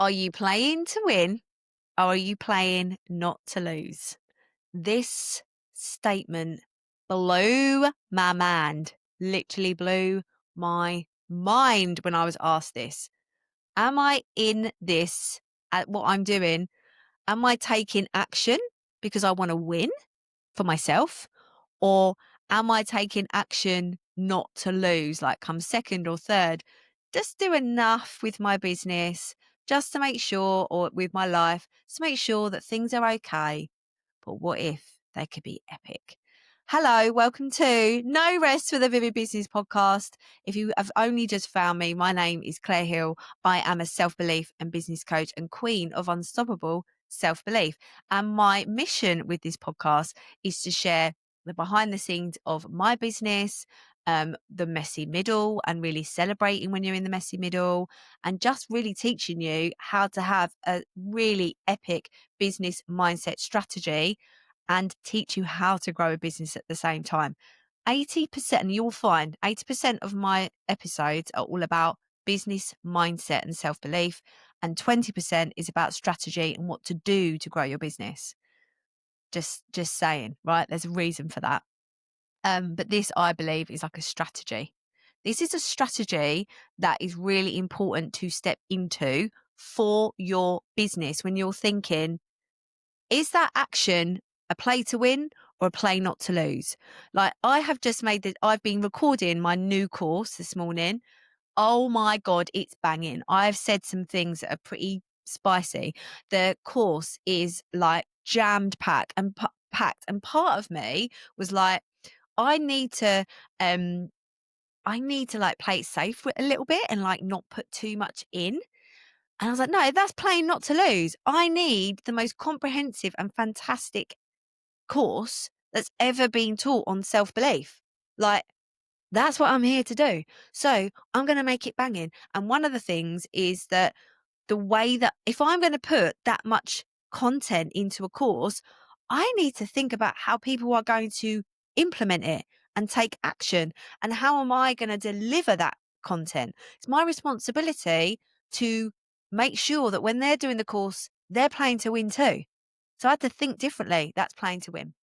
Are you playing to win or are you playing not to lose? This statement blew my mind, literally blew my mind when I was asked this. Am I in this at what I'm doing? Am I taking action because I want to win for myself? Or am I taking action not to lose, like come second or third? Just do enough with my business just to make sure, or with my life, to make sure that things are okay. But what if they could be epic? Hello, welcome to No Rest for the Vivid Business podcast. If you have only just found me, my name is Claire Hill. I am a self-belief and business coach and queen of unstoppable self-belief. And my mission with this podcast is to share the behind the scenes of my business, the messy middle, and really celebrating when you're in the messy middle, and just really teaching you how to have a really epic business mindset strategy and teach you how to grow a business at the same time. 80%, and you'll find 80% of my episodes are all about business mindset and self-belief, and 20% is about strategy and what to do to grow your business. Just saying, right? There's a reason for that. But this, I believe, is like a strategy. This is a strategy that is really important to step into for your business when you're thinking, is that action a play to win or a play not to lose? Like I've been recording my new course this morning. Oh my God, it's banging. I've said some things that are pretty spicy. The course is like jammed packed and packed. And part of me was like, I need to, like play it safe a little bit and like not put too much in. And I was like, no, that's playing not to lose. I need the most comprehensive and fantastic course that's ever been taught on self-belief. Like, that's what I'm here to do. So I'm going to make it banging. And one of the things is that the way that if I'm going to put that much content into a course, I need to think about how people are going to implement it and take action. And how am I going to deliver that content? It's my responsibility to make sure that when they're doing the course, they're playing to win too. So I had to think differently. That's playing to win.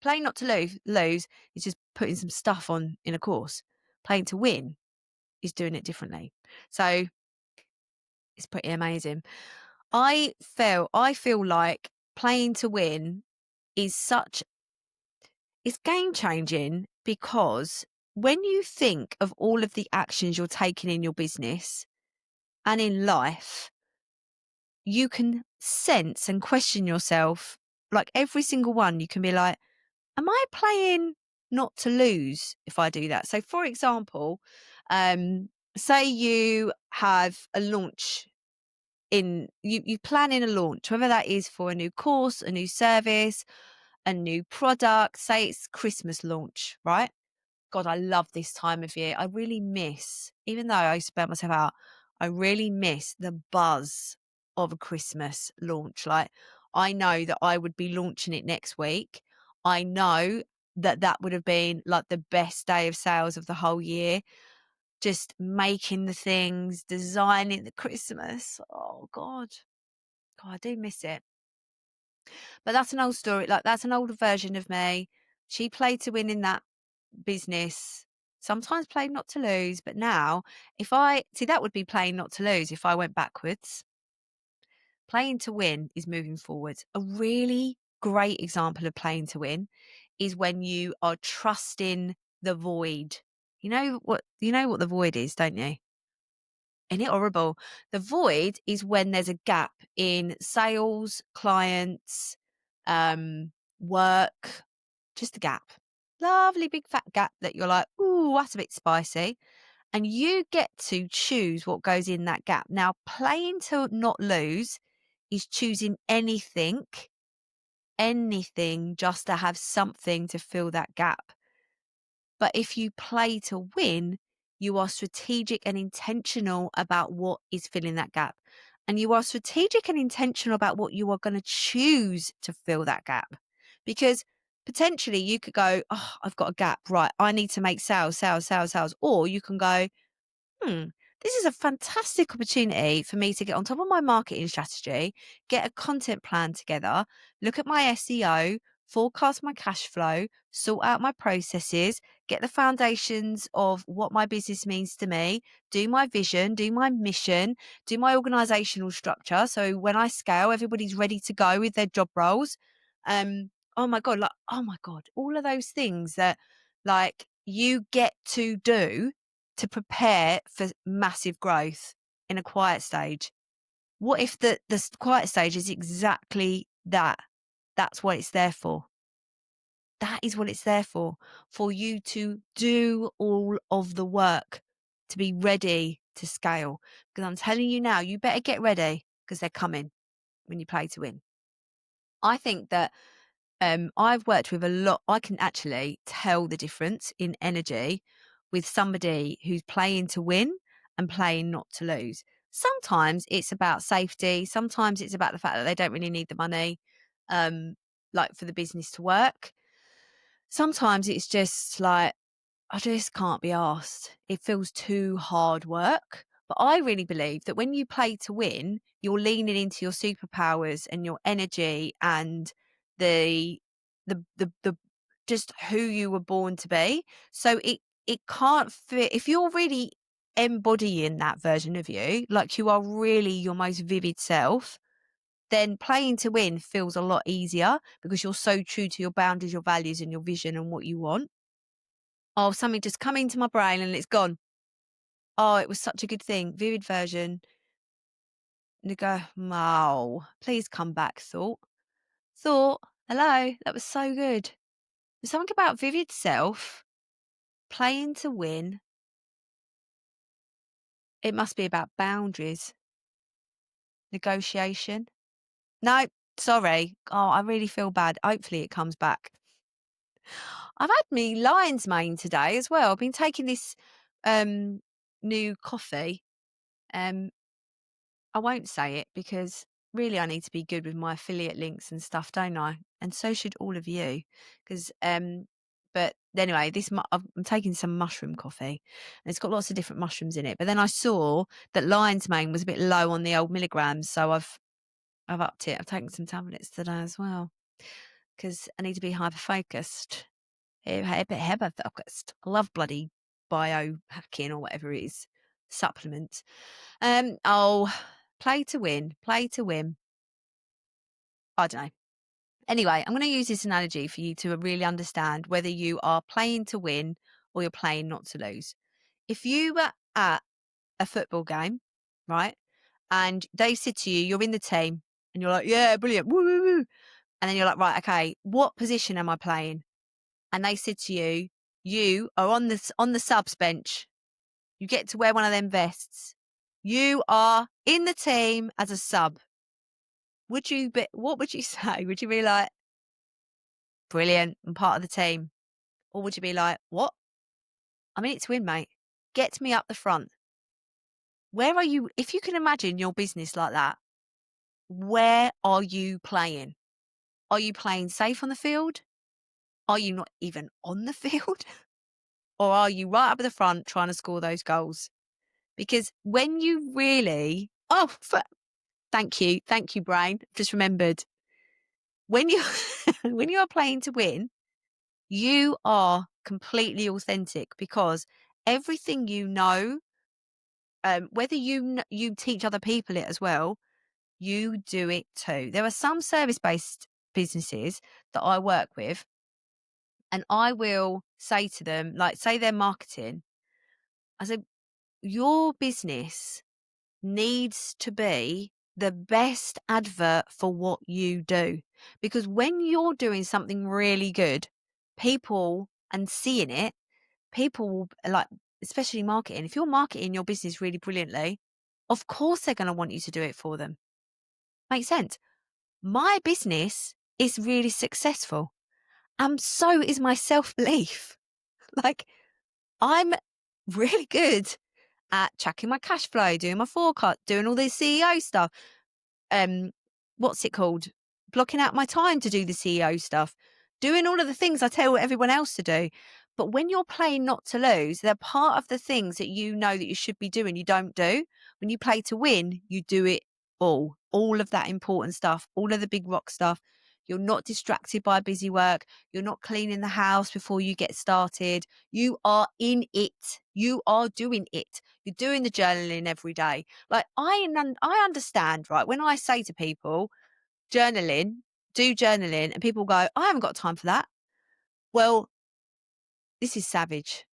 Playing not to lose is just putting some stuff on in a course. Playing to win is doing it differently. So it's pretty amazing. I feel like playing to win is it's game changing, because when you think of all of the actions you're taking in your business and in life, you can sense and question yourself. Like every single one, you can be like, am I playing not to lose if I do that? So for example, say you have a launch you plan in a launch, whether that is for a new course, a new service, a new product. Say it's Christmas launch, right? God, I love this time of year. I really miss, even though I used to burn myself out, I really miss the buzz of a Christmas launch. Like, I know that I would be launching it next week. I know that that would have been like the best day of sales of the whole year. Just making the things, designing the Christmas. Oh God. God, I do miss it. But that's an old story. Like, that's an older version of me. She played to win in that business, sometimes played not to lose. But now, if I see, that would be playing not to lose if I went backwards. Playing to win is moving forwards. A really great example of playing to win is when you are trusting the void. You know what the void is, don't you? Isn't it horrible? The void is when there's a gap in sales, clients, work, just a gap. Lovely big fat gap that you're like, ooh, that's a bit spicy. And you get to choose what goes in that gap. Now, playing to not lose is choosing anything just to have something to fill that gap. But if you play to win, you are strategic and intentional about what is filling that gap. And you are strategic and intentional about what you are going to choose to fill that gap. Because potentially you could go, oh, I've got a gap. Right. I need to make sales. Or you can go, this is a fantastic opportunity for me to get on top of my marketing strategy, get a content plan together, look at my SEO, forecast my cash flow, sort out my processes, get the foundations of what my business means to me, do my vision, do my mission, do my organizational structure. So when I scale, everybody's ready to go with their job roles. Oh my God, all of those things that like you get to do to prepare for massive growth in a quiet stage. What if the quiet stage is exactly that? That's what it's there for. That is what it's there for you to do all of the work to be ready to scale. Because I'm telling you now, you better get ready because they're coming when you play to win. I think that I've worked with a lot. I can actually tell the difference in energy with somebody who's playing to win and playing not to lose. Sometimes it's about safety. Sometimes it's about the fact that they don't really need the money, um, like for the business to work. Sometimes it's just like, I just can't be asked. It feels too hard work. But I really believe that when you play to win, you're leaning into your superpowers and your energy and the the just who you were born to be. So it can't fit if you're really embodying that version of you, like you are really your most vivid self, then playing to win feels a lot easier because you're so true to your boundaries, your values and your vision and what you want. Oh, something just come into my brain and it's gone. Oh, it was such a good thing. Vivid version. And you go, oh, please come back, thought. Thought, hello, that was so good. There's something about vivid self, playing to win. It must be about boundaries, negotiation. No, sorry. Oh, I really feel bad. Hopefully it comes back. I've had me lion's mane today as well. I've been taking this new coffee. Um, I won't say it because really I need to be good with my affiliate links and stuff, don't I? And so should all of you. Because, but anyway, I'm taking some mushroom coffee and it's got lots of different mushrooms in it. But then I saw that lion's mane was a bit low on the old milligrams. So I've upped it. I've taken some tablets today as well because I need to be hyper focused. Hyper focused. I love bloody biohacking or whatever it is. Supplements. Oh, play to win. Play to win. I don't know. Anyway, I'm going to use this analogy for you to really understand whether you are playing to win or you're playing not to lose. If you were at a football game, right, and they said to you, you're in the team, and you're like, yeah, brilliant, woo, woo, woo. And then you're like, right, okay, what position am I playing? And they said to you, you are on the subs bench. You get to wear one of them vests. You are in the team as a sub. What would you say? Would you be like, brilliant, I'm part of the team? Or would you be like, what? I'm in it to win, mate. Get me up the front. Where are you? If you can imagine your business like that, where are you playing? Are you playing safe on the field? Are you not even on the field? Or are you right up at the front trying to score those goals? Because when you really, thank you, brain. Just remembered when you when you are playing to win, you are completely authentic because everything you know, whether you teach other people it as well, you do it too. There are some service based businesses that I work with, and I will say to them, like, say they're marketing, I said, your business needs to be the best advert for what you do. Because when you're doing something really good, people and seeing it, people will like, especially marketing. If you're marketing your business really brilliantly, of course they're going to want you to do it for them. Makes sense. My business is really successful. And so is my self-belief. Like I'm really good at tracking my cash flow, doing my forecast, doing all this CEO stuff. What's it called? Blocking out my time to do the CEO stuff, doing all of the things I tell everyone else to do. But when you're playing not to lose, they're part of the things that you know that you should be doing, you don't do. When you play to win, you do it all of that important stuff, all of the big rock stuff. You're not distracted by busy work. You're not cleaning the house before you get started. You are in it. You are doing it. You're doing the journaling every day. Like I understand, right? When I say to people, journaling, do journaling, and people go, I haven't got time for that. Well, this is savage.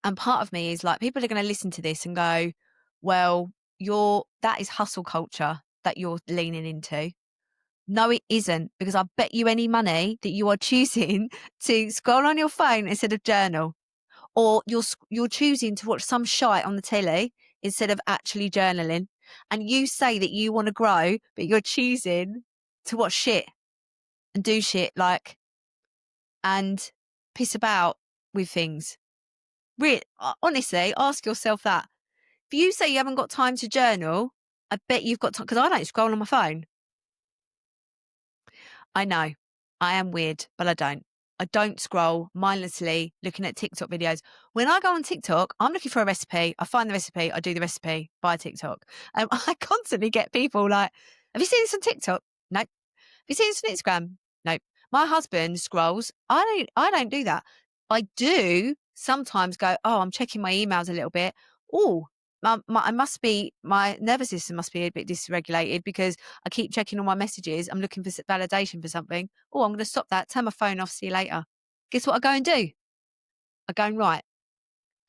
And part of me is like, people are going to listen to this and go, well, that is hustle culture that you're leaning into. No, it isn't, because I bet you any money that you are choosing to scroll on your phone instead of journal, or you're choosing to watch some shite on the telly instead of actually journaling. And you say that you want to grow, but you're choosing to watch shit and do shit and piss about with things. Really, honestly, ask yourself that. If you say you haven't got time to journal, I bet you've got time, because I don't scroll on my phone. I know I am weird, but I don't. I don't scroll mindlessly looking at TikTok videos. When I go on TikTok, I'm looking for a recipe. I find the recipe. I do the recipe via TikTok. I constantly get people like, have you seen this on TikTok? No. Have you seen this on Instagram? No. My husband scrolls. I don't do that. I do sometimes go, oh, I'm checking my emails a little bit. Oh, my nervous system must be a bit dysregulated because I keep checking all my messages. I'm looking for validation for something. Oh, I'm going to stop that. Turn my phone off. See you later. Guess what I go and do? I go and write.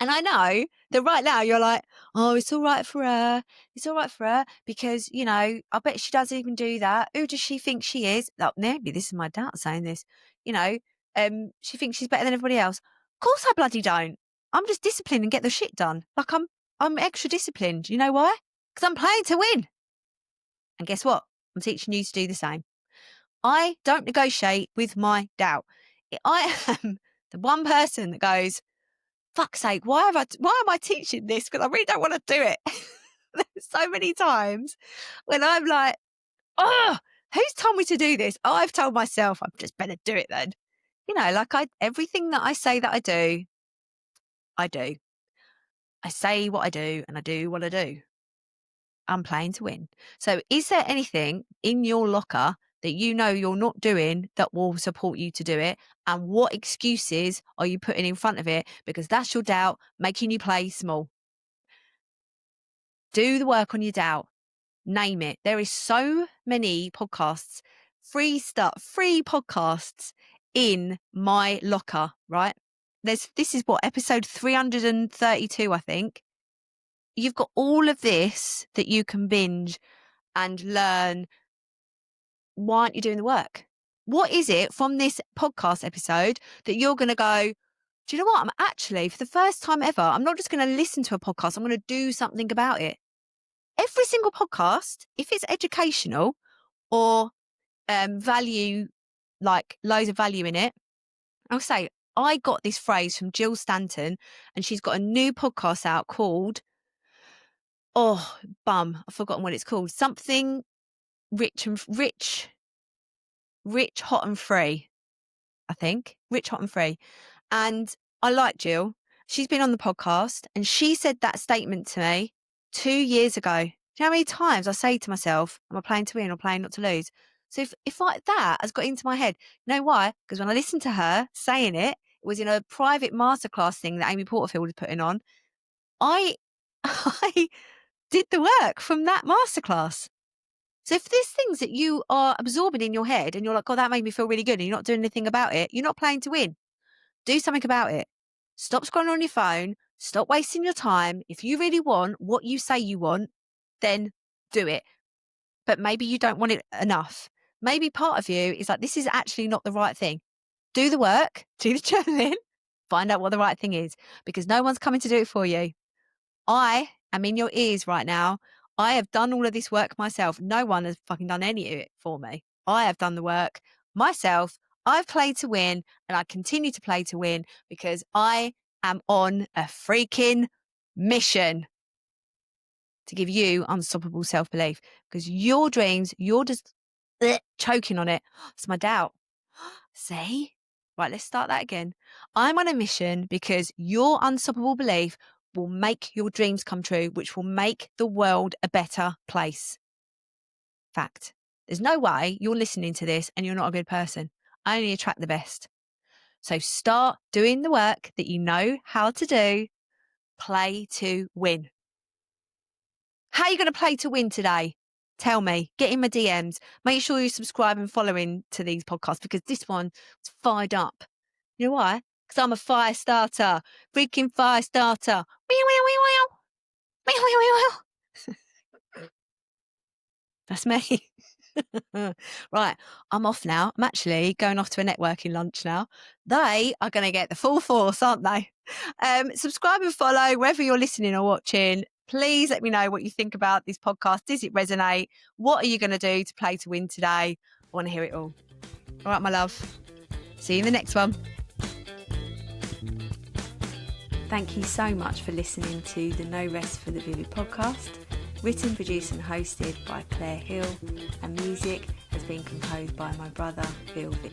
And I know that right now you're like, oh, it's all right for her. It's all right for her because, I bet she doesn't even do that. Who does she think she is? Oh, maybe this is my dad saying this. She thinks she's better than everybody else. Of course I bloody don't. I'm just disciplined and get the shit done. Like I'm extra disciplined. You know why? Because I'm playing to win. And guess what? I'm teaching you to do the same. I don't negotiate with my doubt. I am the one person that goes, fuck's sake, why am I teaching this? Because I really don't want to do it. There's so many times when I'm like, oh, who's told me to do this? Oh, I've told myself I just better do it then. Everything that I say that I do, I do. I say what I do and I do what I do. I'm playing to win. So is there anything in your locker that you know you're not doing that will support you to do it? And what excuses are you putting in front of it? Because that's your doubt making you play small. Do the work on your doubt. Name it. There is so many podcasts, free podcasts in my locker, right? This is what, episode 332, I think. You've got all of this that you can binge and learn. Why aren't you doing the work? What is it from this podcast episode that you're going to go, do you know what? I'm actually, for the first time ever, I'm not just going to listen to a podcast. I'm going to do something about it. Every single podcast, if it's educational or value, like loads of value in it, I'll say, I got this phrase from Jill Stanton, and she's got a new podcast out called, I've forgotten what it's called. Something rich, hot and free. I think rich, hot and free. And I like Jill. She's been on the podcast and she said that statement to me 2 years ago. Do you know how many times I say to myself, am I playing to win or playing not to lose? So if like that has got into my head, you know why? Because when I listened to her saying it, it was in a private masterclass thing that Amy Porterfield was putting on. I did the work from that masterclass. So if there's things that you are absorbing in your head and you're like, God, that made me feel really good, and you're not doing anything about it, you're not playing to win. Do something about it. Stop scrolling on your phone. Stop wasting your time. If you really want what you say you want, then do it. But maybe you don't want it enough. Maybe part of you is like, this is actually not the right thing. Do the work, do the journaling, find out what the right thing is, because no one's coming to do it for you. I am in your ears right now. I have done all of this work myself. No one has fucking done any of it for me. I have done the work myself. I've played to win, and I continue to play to win because I am on a freaking mission to give you unstoppable self-belief, because your dreams, you're just choking on it. It's my doubt. See? Right, let's start that again. I'm on a mission because your unstoppable belief will make your dreams come true, which will make the world a better place. Fact. There's no way you're listening to this and you're not a good person. I only attract the best. So start doing the work that you know how to do. Play to win. How are you going to play to win today? Tell me. Get in my DMs. Make sure you subscribe and following to these podcasts because this one is fired up. You know why? Because I'm a fire starter. Freaking fire starter. Meow, meow, meow, meow. Meow, meow, meow, meow. That's me. Right, I'm off now. I'm actually going off to a networking lunch now. They are going to get the full force, aren't they? Subscribe and follow wherever you're listening or watching. Please let me know what you think about this podcast. Does it resonate? What are you going to do to play to win today? I want to hear it all. All right, my love. See you in the next one. Thank you so much for listening to the No Rest for the Vivid podcast. Written, produced and hosted by Claire Hill, and music has been composed by my brother, Phil Vick.